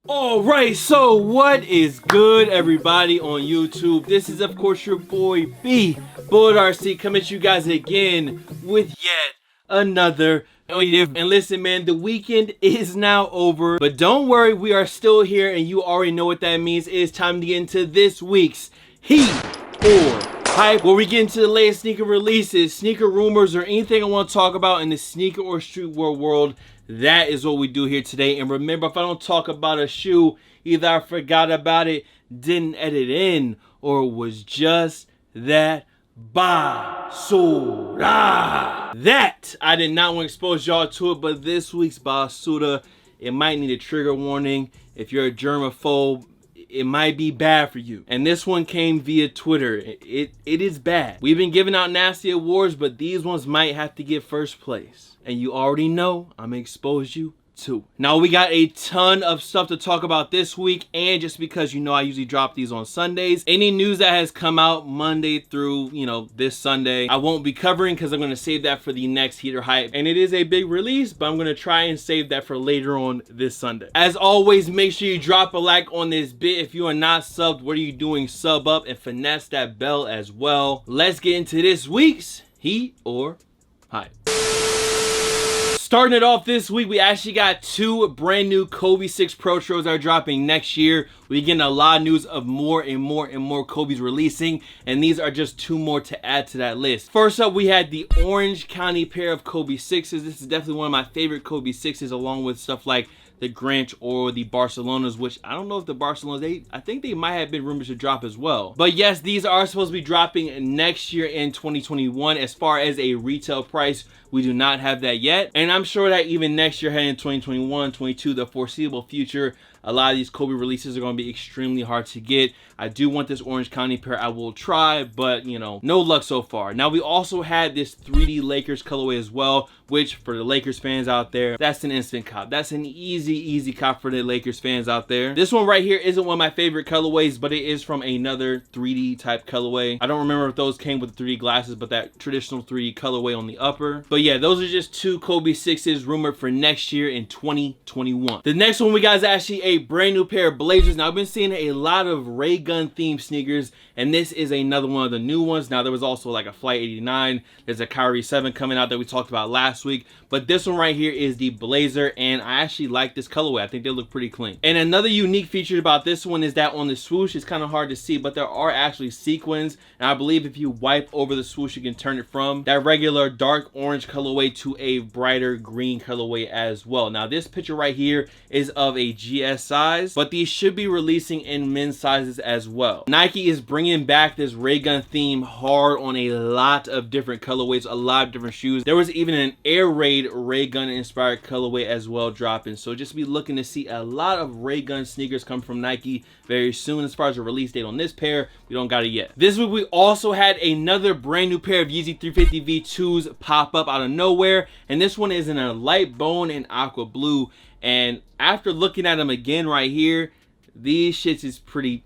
Alright, so what is good, everybody on YouTube? This is of course your boy B, Bullet RC, coming at you guys again with yet another WTF. And listen man, the weekend is now over, but don't worry, we are still here and you already know what that means. It is time to get into this week's Heat or Hype, where we get into the latest sneaker releases, sneaker rumors, or anything I want to talk about in the sneaker or streetwear world. That is what we do here today. And remember, if I don't talk about a shoe, either I forgot about it, didn't edit in, or was just that basura. That I did not want to expose y'all to it, but this week's basura, it might need a trigger warning. If you're a germaphobe, it might be bad for you. And this one came via Twitter. It is bad. We've been giving out nasty awards, but these ones might have to get first place. And you already know I'm gonna expose you too. Now we got a ton of stuff to talk about this week, and just because you know I usually drop these on Sundays, any news that has come out Monday through, you know, this Sunday, I won't be covering because I'm going to save that for the next Heat or Hype. And it is a big release, but I'm going to try and save that for later on this Sunday. As always, make sure you drop a like on this bit. If you are not subbed, what are you doing? Sub up and finesse that bell as well. Let's get into this week's Heat or Hype. Starting it off this week, we actually got two brand new Kobe 6 Pro Tros that are dropping next year. We're getting a lot of news of more and more Kobe's releasing, and these are just two more to add to that list. First up, we had the Orange County pair of Kobe 6s. This is definitely one of my favorite Kobe 6s, along with stuff like the Grinch or the Barcelonas, which I don't know if the Barcelonas, I think they might have been rumored to drop as well. But yes, these are supposed to be dropping next year in 2021. As far as a retail price, we do not have that yet. And I'm sure that even next year, heading in 2021, 22, the foreseeable future, a lot of these Kobe releases are going to be extremely hard to get. I do want this Orange County pair. I will try, but you know, no luck so far. Now we also had this 3D Lakers colorway as well, which for the Lakers fans out there, that's an instant cop. That's an easy cop for the Lakers fans out there. This one right here isn't one of my favorite colorways, but it is from another 3D type colorway. I don't remember if those came with 3D glasses, but that traditional 3D colorway on the upper. But yeah, those are just two Kobe 6s rumored for next year in 2021. The next one we got is actually a brand new pair of Blazers. Now I've been seeing a lot of ray gun themed sneakers, and this is another one of the new ones. Now there was also like a Flight 89. There's a Kyrie 7 coming out that we talked about last week, but this one right here is the Blazer, and I actually like this colorway. I think they look pretty clean. And another unique feature about this one is that on the swoosh, it's kind of hard to see, but there are actually sequins, and I believe if you wipe over the swoosh, you can turn it from that regular dark orange colorway to a brighter green colorway as well. Now this picture right here is of a GS size, but these should be releasing in men's sizes as well. Nike is bringing back this ray gun theme hard on a lot of different colorways, a lot of different shoes. There was even an Air Raid ray gun inspired colorway as well dropping, so just be looking to see a lot of ray gun sneakers come from Nike very soon. As far as the release date on this pair, we don't got it yet. This week we also had another brand new pair of Yeezy 350 V2s pop up out of nowhere, and this one is in a light bone and aqua blue. And after looking at them again right here, these shits is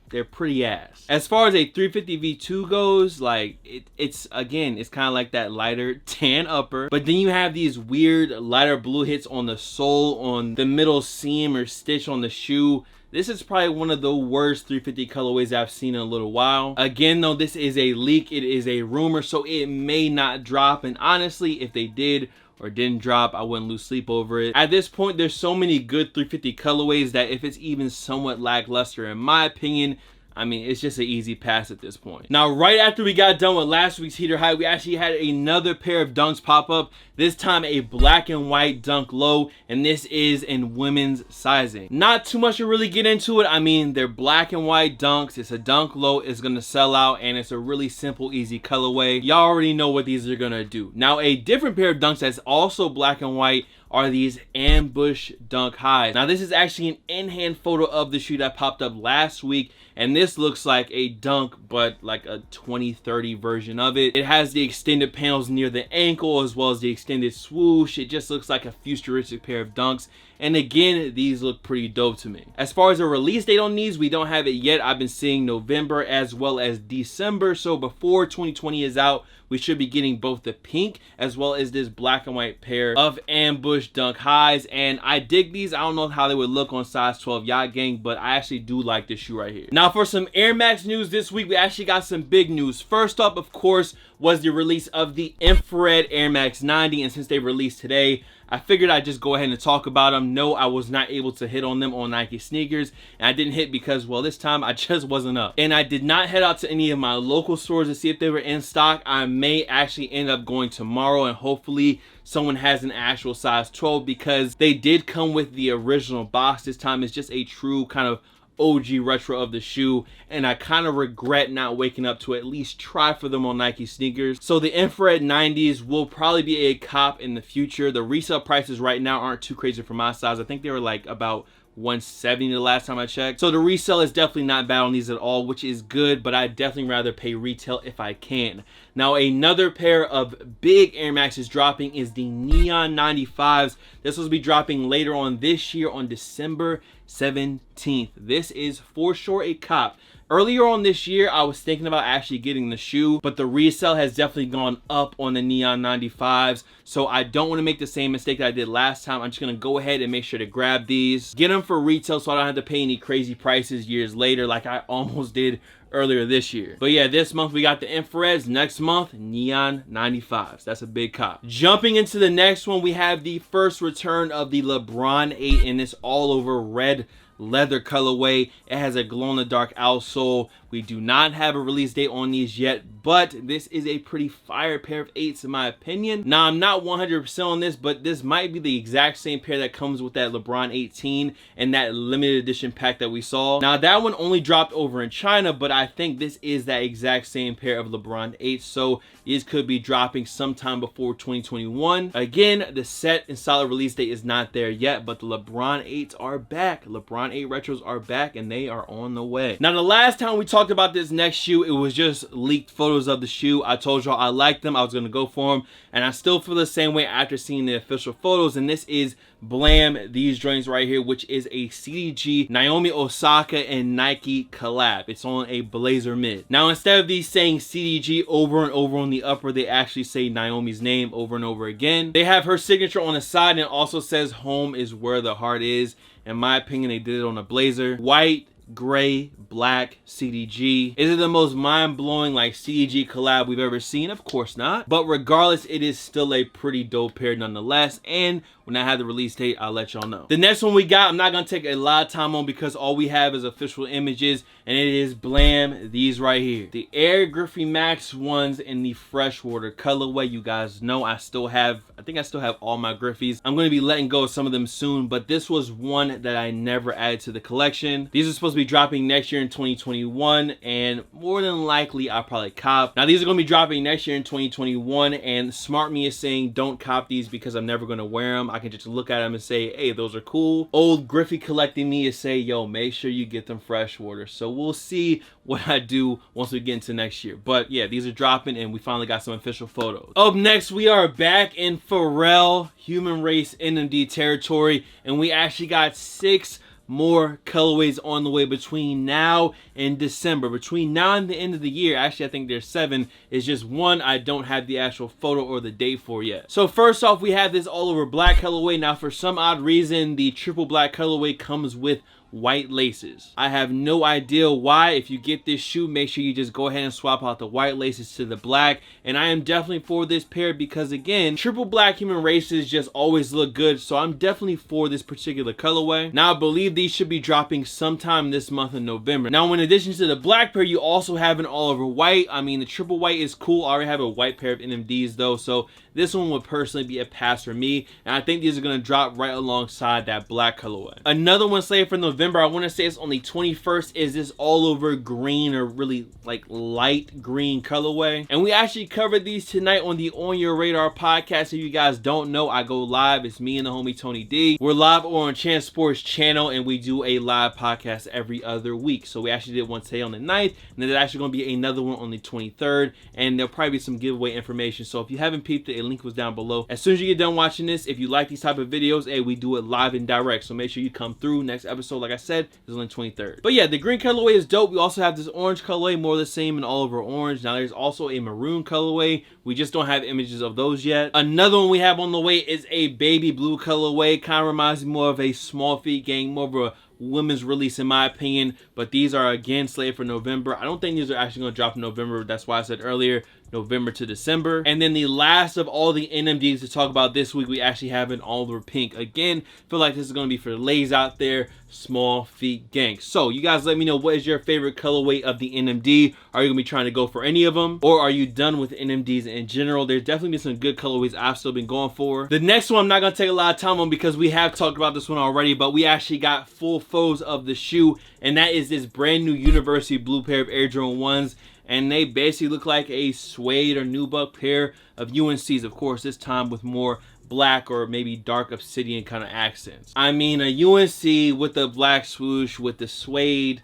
they're pretty ass. As far as a 350 V2 goes, like it's kind of like that lighter tan upper, but then you have these weird lighter blue hits on the sole, on the middle seam or stitch on the shoe. This is probably one of the worst 350 colorways I've seen in a little while. Again though, this is a leak, it is a rumor, so it may not drop, and honestly, if they did or didn't drop, I wouldn't lose sleep over it. At this point, there's so many good 350 colorways that if it's even somewhat lackluster, in my opinion, I mean, it's just an easy pass at this point. Now, right after we got done with last week's Heat or Hype, we actually had another pair of dunks pop up. This time a black and white dunk low, and this is in women's sizing. Not too much to really get into it. I mean, they're black and white dunks. It's a dunk low. It's gonna sell out, and it's a really simple, easy colorway. Y'all already know what these are gonna do. Now, a different pair of dunks that's also black and white are these ambush dunk highs. Now this is actually an in-hand photo of the shoe that popped up last week, and this looks like a dunk but like a 2030 version of it. It has the extended panels near the ankle as well as the extended swoosh. It just looks like a futuristic pair of dunks, And again, these look pretty dope to me. As far as a release date on these, we don't have it yet. I've been seeing November as well as December. So before 2020 is out, we should be getting both the pink as well as this black and white pair of ambush dunk highs. And I dig these. I don't know how they would look on size 12 Yacht Gang, but I actually do like this shoe right here. Now for some Air Max news this week, we actually got some big news. First up, of course, was the release of the infrared Air Max 90. And since they released today, I figured I'd just go ahead and talk about them. No, I was not able to hit on them on Nike sneakers. And I didn't hit because, well, this time I just wasn't up. And I did not head out to any of my local stores to see if they were in stock. I may actually end up going tomorrow, and hopefully someone has an actual size 12, because they did come with the original box. This time it's just a true kind of OG retro of the shoe, and I kind of regret not waking up to at least try for them on Nike sneakers. So the infrared 90s will probably be a cop in the future. The resale prices right now aren't too crazy for my size. I think they were like about $170 the last time I checked. So the resale is definitely not bad on these at all, which is good, but I'd definitely rather pay retail if I can. Now another pair of big Air Maxes dropping is the Neon 95s. This will be dropping later on this year on December 17th. This is for sure a cop. Earlier on this year, I was thinking about actually getting the shoe, but the resale has definitely gone up on the Neon 95s. So I don't want to make the same mistake that I did last time. I'm just going to go ahead and make sure to grab these, get them for retail so I don't have to pay any crazy prices years later like I almost did earlier this year. But yeah, this month we got the infrareds. Next month, Neon 95s. That's a big cop. Jumping into the next one, we have the first return of the LeBron 8 in this all over red leather colorway. It has a glow-in-the-dark outsole. We do not have a release date on these yet, but this is a pretty fire pair of 8s in my opinion. Now, I'm not 100% on this, but this might be the exact same pair that comes with that LeBron 18 and that limited edition pack that we saw. Now, that one only dropped over in China, but I think this is that exact same pair of LeBron 8s, so these could be dropping sometime before 2021. Again, the set and solid release date is not there yet, but the LeBron 8s are back. LeBron 8 retros are back, and they are on the way. Now, the last time we talked about this next shoe, it was just leaked photos of the shoe. I told y'all I liked them, I was gonna go for them, and I still feel the same way after seeing the official photos. And this is Blam, these joints right here, which is a CDG Naomi Osaka and Nike collab. It's on a blazer mid. Now, instead of these saying CDG over and over on the upper, they actually say Naomi's name over and over again. They have her signature on the side, and it also says home is where the heart is. In my opinion, they did it on a blazer. White, gray, black, CDG. Is it the most mind-blowing like CDG collab we've ever seen? Of course not. But regardless, it is still a pretty dope pair nonetheless. And when I have the release date, I'll let y'all know. The next one we got, I'm not gonna take a lot of time on because all we have is official images, and it is Blam, these right here. The Air Griffey Max ones in the freshwater colorway. You guys know I think I still have all my Griffies. I'm gonna be letting go of some of them soon, but this was one that I never added to the collection. These are supposed to be dropping next year in 2021, and more than likely I'll probably cop. Now, these are gonna be dropping next year in 2021, and smart me is saying don't cop these because I'm never gonna wear them. I can just look at them and say, hey, those are cool. Old Griffey collecting me is say, yo, make sure you get them freshwater. So we'll see what I do once we get into next year. But yeah, these are dropping, and we finally got some official photos. Up next, we are back in Pharrell Human Race NMD territory, and we actually got 6 more colorways on the way between now and December. Between now and the end of the year, actually I think there's 7. It's just one I don't have the actual photo or the date for yet. So first off, we have this all over black colorway. Now, for some odd reason, the triple black colorway comes with white laces. I have no idea why. If you get this shoe, make sure you just go ahead and swap out the white laces to the black. And I am definitely for this pair because, again, triple black Human Races just always look good. So I'm definitely for this particular colorway. Now, I believe these should be dropping sometime this month in November. Now, in addition to the black pair, you also have an all over white. I mean, the triple white is cool. I already have a white pair of NMDs though, so this one would personally be a pass for me. And I think these are going to drop right alongside that black colorway. Another one slated for November, I want to say it's on the 21st, is this all over green, or really like light green colorway. And we actually covered these tonight on the On Your Radar podcast. If you guys don't know, I go live. It's me and the homie Tony D. We're live over on Chance Sports channel, and we do a live podcast every other week. So we actually did one today on the 9th, and then there's actually going to be another one on the 23rd, and there'll probably be some giveaway information. So if you haven't peeped it, link was down below. As soon as you get done watching this, if you like these type of videos, hey, we do it live and direct. So make sure you come through. Next episode, like I said, is on the 23rd. But yeah, the green colorway is dope. We also have this orange colorway, more of the same in all over orange. Now there's also a maroon colorway. We just don't have images of those yet. Another one we have on the way is a baby blue colorway. Kind of reminds me more of a Small Feet Gang, more of a women's release in my opinion, but these are again slated for November. I don't think these are actually going to drop in November. That's why I said earlier November to December. And then the last of all the NMDs to talk about this week, we actually have an all over pink. Again, feel like this is going to be for the ladies out there, Small Feet Gang. So you guys let me know, what is your favorite colorway of the NMD? Are you gonna be trying to go for any of them, or are you done with NMDs in general? There's definitely been some good colorways I've still been going for. The next one I'm not gonna take a lot of time on because we have talked about this one already, but we actually got full foes of the shoe, and that is this brand new University blue pair of Air Jordan 1s. And they basically look like a suede or nubuck pair of UNCs, of course, this time with more black or maybe dark obsidian kind of accents. I mean, a UNC with the black swoosh with the suede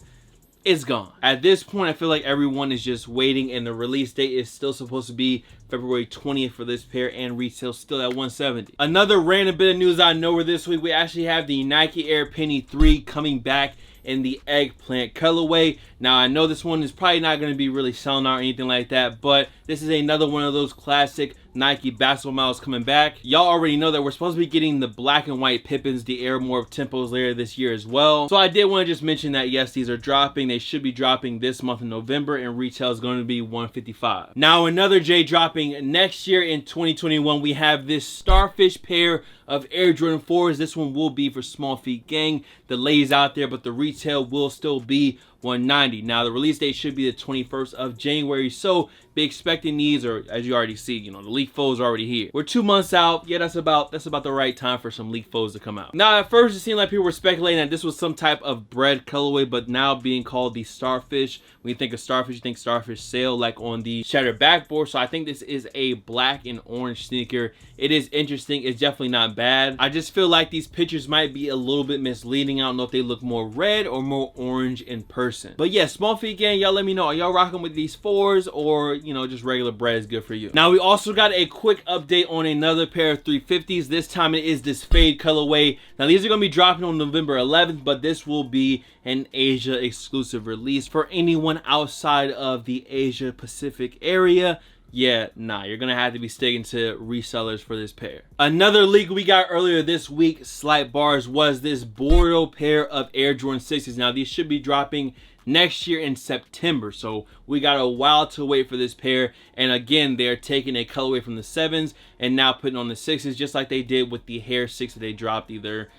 is gone. At this point, I feel like everyone is just waiting, and the release date is still supposed to be February 20th for this pair, and retail still at $170. Another random bit of news out of nowhere this week, we actually have the Nike Air Penny 3 coming back in the eggplant colorway. Now I know this one is probably not going to be really selling out or anything like that, but this is another one of those classic Nike basketball models coming back. Y'all already know that we're supposed to be getting the black and white Pippins, the Air Morph Tempos later this year as well. So I did want to just mention that yes, these are dropping. They should be dropping this month in November, and retail is going to be $155. Now another J dropping next year in 2021. We have this Starfish pair of Air Jordan 4s. This one will be for Small Feet Gang, the ladies out there, but the retail will still be $190. Now the release date should be the 21st of January, so be expecting these, or as you already see, you know, the leak foes are already here. We're 2 months out. Yeah, that's about the right time for some leak foes to come out. Now at first it seemed like people were speculating that this was some type of bread colorway, but now being called the Starfish. When you think of Starfish, you think Starfish sail like on the shattered backboard. So I think this is a black and orange sneaker. It is interesting. It's definitely not bad. I just feel like these pictures might be a little bit misleading. I don't know if they look more red or more orange in person. But yeah, Small Feet Gang, y'all let me know. Are y'all rocking with these 4s, or you know, just regular bread is good for you? Now we also got a quick update on another pair of 350s. This time it is this fade colorway. Now these are going to be dropping on November 11th, but this will be an Asia exclusive release for anyone outside of the Asia Pacific area. Yeah, nah, you're gonna have to be sticking to resellers for this pair. Another leak we got earlier this week, slight bars, was this Bordeaux pair of Air Jordan 6s. Now these should be dropping next year in September, so we got a while to wait for this pair. And again, they're taking a colorway from the 7s and now putting on the 6s, just like they did with the Hair 6 that they dropped either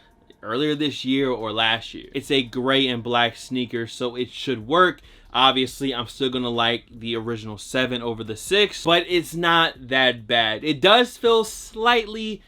earlier this year or last year. It's a gray and black sneaker, so it should work. Obviously, I'm still gonna like the original 7 over the 6, but it's not that bad. It does feel slightly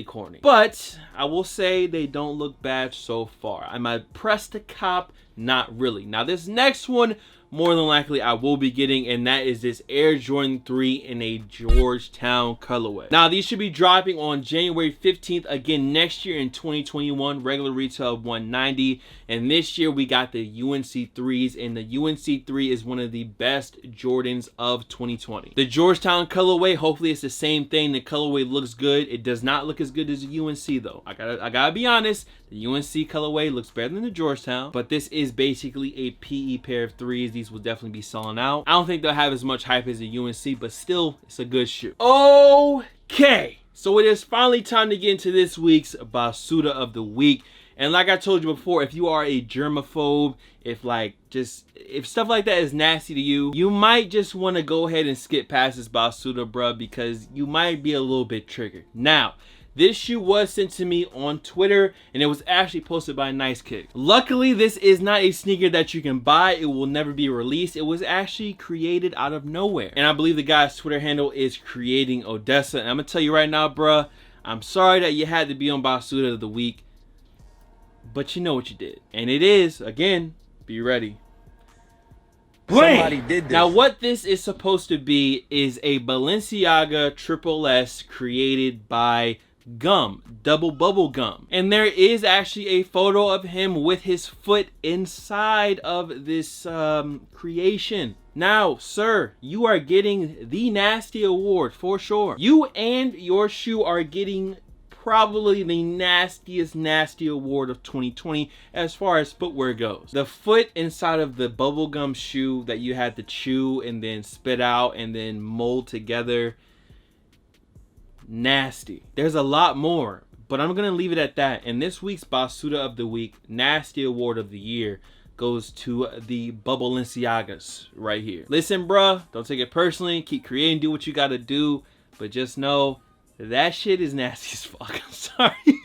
corny, but I will say they don't look bad so far. Am I pressed to cop? Not really. Now this next one, more than likely I will be getting, and that is this Air Jordan 3 in a Georgetown colorway. Now these should be dropping on January 15th again next year in 2021, regular retail of $190. And this year we got the UNC 3s, and the UNC 3 is one of the best Jordans of 2020. The Georgetown colorway, hopefully it's the same thing. The colorway looks good. It does not look as good as the UNC though. I gotta be honest, the UNC colorway looks better than the Georgetown, but this is basically a PE pair of 3s. These will definitely be selling out. I don't think they'll have as much hype as the UNC, but still, it's a good shoe. Okay, so it is finally time to get into this week's Basuda of the Week. And like I told you before, if you are a germaphobe, if stuff like that is nasty to you, you might just want to go ahead and skip past this Basuda, bruh, because you might be a little bit triggered. Now, this shoe was sent to me on Twitter, and it was actually posted by Nice Kick. Luckily, this is not a sneaker that you can buy. It will never be released. It was actually created out of nowhere. And I believe the guy's Twitter handle is Creating Odessa. And I'm going to tell you right now, bruh, I'm sorry that you had to be on Basuda of the Week, but you know what you did. And it is, again, be ready. Somebody did this. Now what this is supposed to be is a Balenciaga Triple S created by gum, double bubble gum. And there is actually a photo of him with his foot inside of this creation. Now, sir, you are getting the Nasty Award for sure. You and your shoe are getting probably the nastiest Nasty Award of 2020 as far as footwear goes. The foot inside of the bubblegum shoe that you had to chew and then spit out and then mold together. Nasty. There's a lot more, but I'm gonna leave it at that. And this week's Basuda of the Week, Nasty Award of the Year, goes to the Balenciagas right here. Listen, bruh, don't take it personally. Keep creating, do what you gotta do, but just know that shit is nasty as fuck. I'm sorry.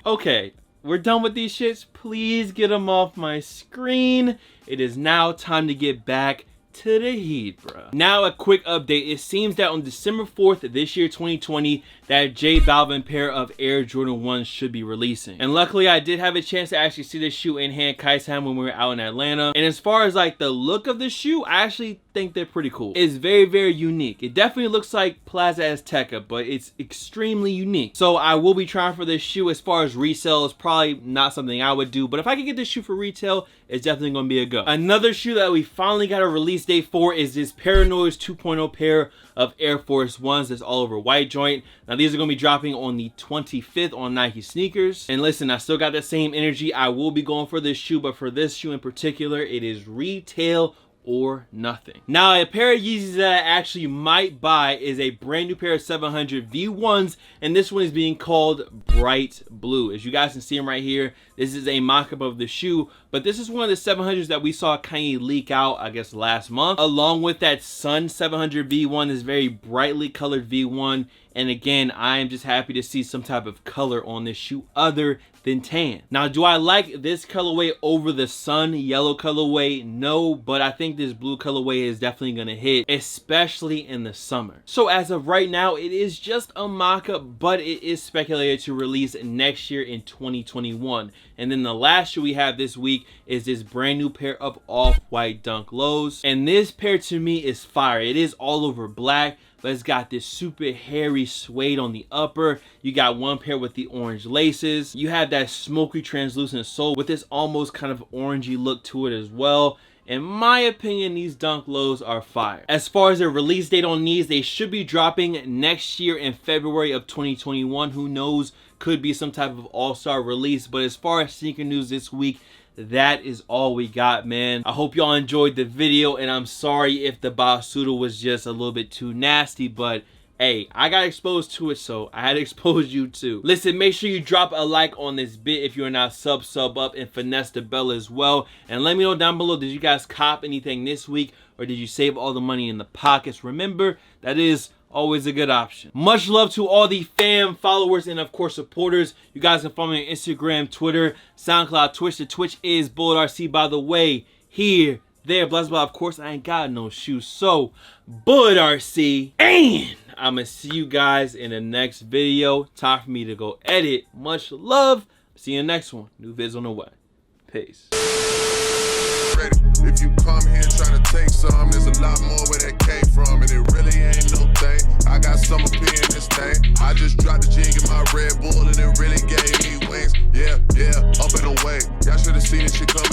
Okay, we're done with these shits. Please get them off my screen. It is now time to get back to the heat, bro. Now a quick update. It seems that on December 4th this year, 2020, that J Balvin pair of Air Jordan 1s should be releasing. And luckily I did have a chance to actually see this shoe in hand Kaishan when we were out in Atlanta. And as far as like the look of the shoe, I actually think they're pretty cool. It's very, very unique. It definitely looks like Plaza Azteca, but it's extremely unique. So I will be trying for this shoe. As far as resale, it's probably not something I would do, but if I could get this shoe for retail, it's definitely gonna be a go. Another shoe that we finally got a release date for is this Paranoise 2.0 pair of Air Force Ones that's all over white joint. Now these are gonna be dropping on the 25th on Nike sneakers. And listen, I still got the same energy. I will be going for this shoe, but for this shoe in particular, it is retail or nothing. Now a pair of Yeezys that I actually might buy is a brand new pair of 700 V1s, and this one is being called Bright Blue. As you guys can see them right here, this is a mock-up of the shoe, but this is one of the 700s that we saw Kanye leak out, I guess, last month. Along with that Sun 700 V1, this very brightly colored V1, and again, I am just happy to see some type of color on this shoe other than tan. Now, do I like this colorway over the Sun yellow colorway? No, but I think this blue colorway is definitely gonna hit, especially in the summer. So as of right now, it is just a mock-up, but it is speculated to release next year in 2021. And then the last shoe we have this week is this brand new pair of off-white Dunk Lows. And this pair to me is fire. It is all over black, but it's got this super hairy suede on the upper. You got one pair with the orange laces. You have that smoky translucent sole with this almost kind of orangey look to it as well. In my opinion, these Dunk Lows are fire. As far as the release date on these, they should be dropping next year in February of 2021. Who knows? Could be some type of all-star release. But as far as sneaker news this week, that is all we got, man. I hope y'all enjoyed the video, and I'm sorry if the Basuda was just a little bit too nasty, but hey, I got exposed to it, so I had to expose you too. Listen, make sure you drop a like on this bit. If you're not sub up, and finesse the bell as well. And let me know down below, did you guys cop anything this week, or did you save all the money in the pockets? Remember, that is always a good option. Much love to all the fam, followers, and of course supporters. You guys can follow me on Instagram, Twitter, SoundCloud, Twitch. The Twitch is BulletRC, by the way. Here, there, blah blah. Of course, I ain't got no shoes, so BulletRC, and I'ma see you guys in the next video. Time for me to go edit. Much love. See you in the next one. New vids on the way. Peace. If you come here trying to take some, there's a lot more where that came from, and it really ain't no thing. I got some up here in this thing. I just dropped the jig in my Red Bull, and it really gave me wings. Yeah, up and away. Y'all should have seen this shit coming.